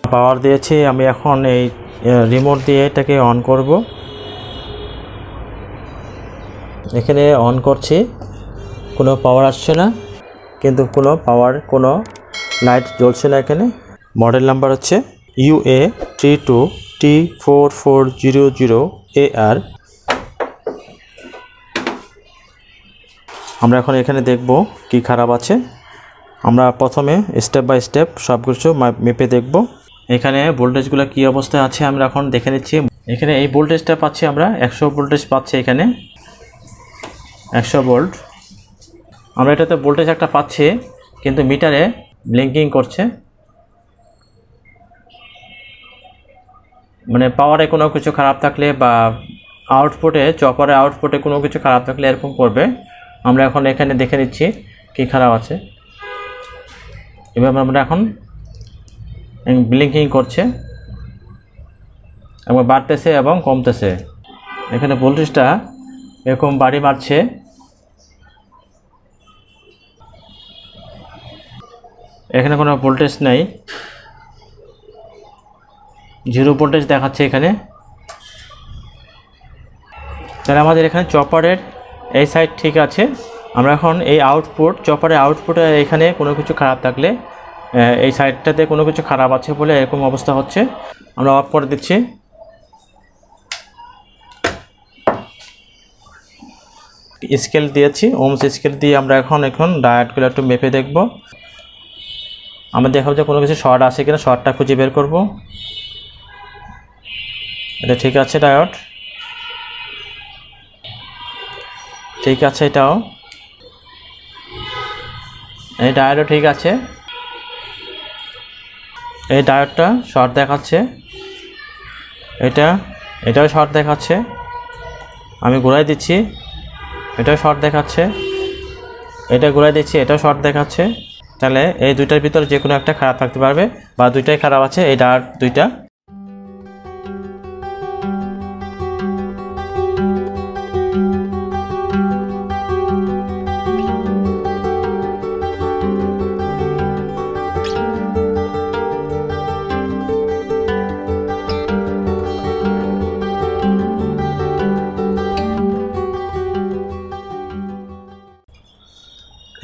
পাওয়ার দিয়েছি। আমি এখন এই রিমোট দিয়ে এটাকে অন করব। এখানে অন করছি, কোনো পাওয়ার আসছে না, কিন্তু কোনো লাইট জ্বলছে না। এখানে মডেল নাম্বার হচ্ছে UA32T4400AR। আমরা এখন এখানে দেখব কি খারাপ আছে। আমরা প্রথমে স্টেপ বাই স্টেপ সব কিছু মেপে দেখব। এখানে ভোল্টেজগুলো কি অবস্থায় আছে আমরা এখন দেখে নিচ্ছি। এখানে এই ভোল্টেজটা পাচ্ছি আমরা 100 ভোল্টেজ পাচ্ছি। এখানে 100 ভোল্ট। আমরা এটাতে ভোল্টেজ একটা পাচ্ছি, কিন্তু মিটারে ব্লিঙ্কিং করছে, মানে পাওয়ারে কোনো কিছু খারাপ থাকলে বা আউটপুটে চপারে আউটপুটে কোনো কিছু খারাপ থাকলে এরকম করবে। আমরা এখন এখানে দেখে নিচ্ছি কি খারাপ আছে। এবার আমরা এখন ব্লিঙ্কিং করছে এবং বাড়তেছে এবং কমতেছে। এখানে ভোল্টেজটা এরকম বাড়ি মারছে, এখানে কোনো ভোল্টেজ নেই, 0 ভোল্টেজ দেখাচ্ছে এখানে। তাহলে আমাদের এখানে চপারের এই সাইড ঠিক আছে। আমরা এখন এই আউটপুট চপারের আউটপুটে এখানে কোনো কিছু খারাপ থাকলে এই সাইডটাতে কোনো কিছু খারাপ আছে বলে এরকম অবস্থা হচ্ছে। আমরা অফ করে দিচ্ছি। স্কেল দিয়েছি, ওমস স্কেল দিয়ে আমরা এখন ডায়োডগুলো একটু মেপে দেখব। আমরা দেখাবো যে কোনো কিছু শর্ট আছে কিনা, শর্টটা খুঁজে বের করব। এটা ঠিক আছে, ডায়োড ঠিক আছে, এটাও এই ডায়োডও ঠিক আছে। এই ডায়োডটা শর্ট দেখাচ্ছে, এটাও শর্ট দেখাচ্ছে। আমি ঘুরাই দিচ্ছি, এটাও শর্ট দেখাচ্ছে। এটা ঘুরাই দিচ্ছি, এটাও শর্ট দেখাচ্ছে। তাহলে এই দুইটার ভিতরে যে কোনো একটা খারাপ থাকতে পারবে, বা দুইটাই খারাপ আছে এই ডায়োড দুইটা।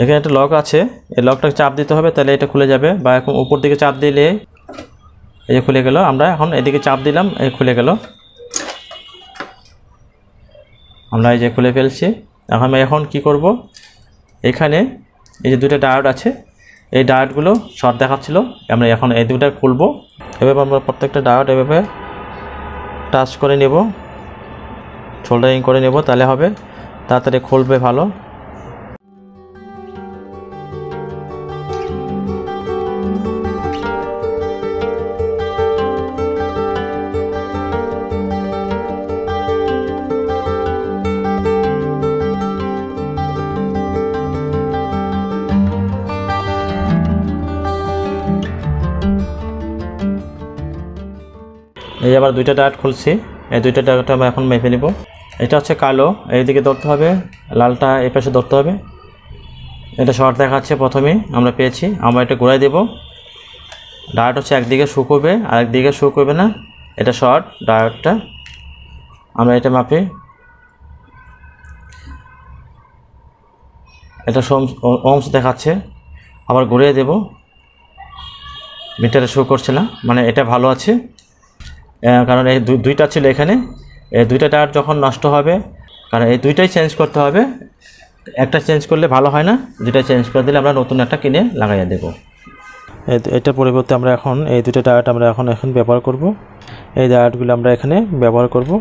এখানে একটা লক আছে, এই লকটাকে চাপ দিতে হবে, তাহলে এটা খুলে যাবে। বা এখন উপর দিকে চাপ দিলে এই যে খুলে গেল। আমরা এখন এদিকে চাপ দিলাম, এই খুলে গেল। আমরা এই যে খুলে ফেলছি। এখন কি করব, এখানে এই যে দুটো ডায়োড আছে, এই ডায়োডগুলো শর্ট দেখাচ্ছিল। আমরা এখন এই দুটো খুলবো। এভাবে আমরা প্রত্যেকটা ডায়োড এভাবে টাচ করে নেব, সোল্ডারিং করে নেব, তাহলে হবে তাড়াতাড়ি খুলবে ভালো। এই আবার দুইটা ডায়োড খুলছি, এই দুইটা ডায়োডটা আমরা এখন মেপে নিব। এটা হচ্ছে কালো, এইদিকে ধরতে হবে, লালটা এই পাশে ধরতে হবে। এটা শর্ট দেখাচ্ছে প্রথমেই আমরা পেয়েছি। আমরা এটা ঘুরাই দেব। ডায়োড হচ্ছে একদিকে শুকোবে, আরেকদিকে শুকোবে না, এটা শর্ট ডায়োডটা। আমরা এটা মাপি, এটা ওমস দেখাচ্ছে। আবার ঘুরিয়ে দেব, মিটারে শো করছে না, মানে এটা ভালো আছে। কারণ এই দুইটা ছিল এখানে, এই দুইটা ডায়োড যখন নষ্ট হবে, কারণ এই দুইটাই চেঞ্জ করতে হবে। একটা চেঞ্জ করলে ভালো হয় না, দুইটা চেঞ্জ করে দিলে আমরা নতুন একটা কিনে লাগাইয়া দেব। এটা পরিবর্তে আমরা এখন এই দুটো ডায়োড আমরা এখন ব্যবহার করব। এই ডায়োডগুলো আমরা এখানে ব্যবহার করব।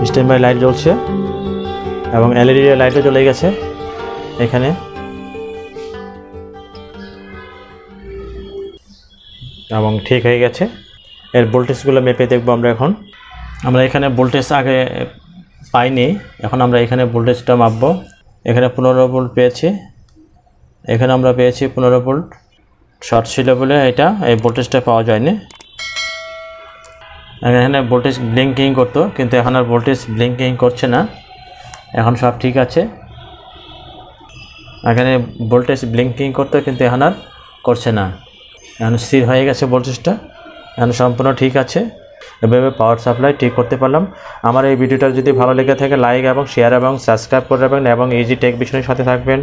স্ট্যান্ড বাই লাইট জ্বলছে এবং এলইডি লাইটও জ্বলে গেছে এখানে। এবং ঠিক হয়ে গেছে। এর ভোল্টেজগুলো মেপে দেখব আমরা এখন। আমরা এখানে ভোল্টেজ আগে পাইনি, এখন আমরা এখানে ভোল্টেজটা মাপবো। এখানে 15 ভোল্ট পেয়েছি, এখানে আমরা পেয়েছি 15 ভোল্ট। শর্ট ছিল বলে এই ভোল্টেজটা পাওয়া যায়নি। এখানে ভোল্টেজ ব্লিঙ্কিং করতো, কিন্তু এখন আর ভোল্টেজ ব্লিঙ্কিং করছে না, এখন সব ঠিক আছে। এখানে ভোল্টেজ ব্লিঙ্কিং করতো কিন্তু এখন আর করছে না, এখন স্থির হয়ে গেছে ভোল্টেজটা, এখন সম্পূর্ণ ঠিক আছে। এভাবে পাওয়ার সাপ্লাই ঠিক করতে পারলাম। আমার এই ভিডিওটা যদি ভালো লেগে থাকে লাইক এবং শেয়ার এবং সাবস্ক্রাইব করে রাখবেন এবং ইজি টেক বিষয়ের সাথে থাকবেন।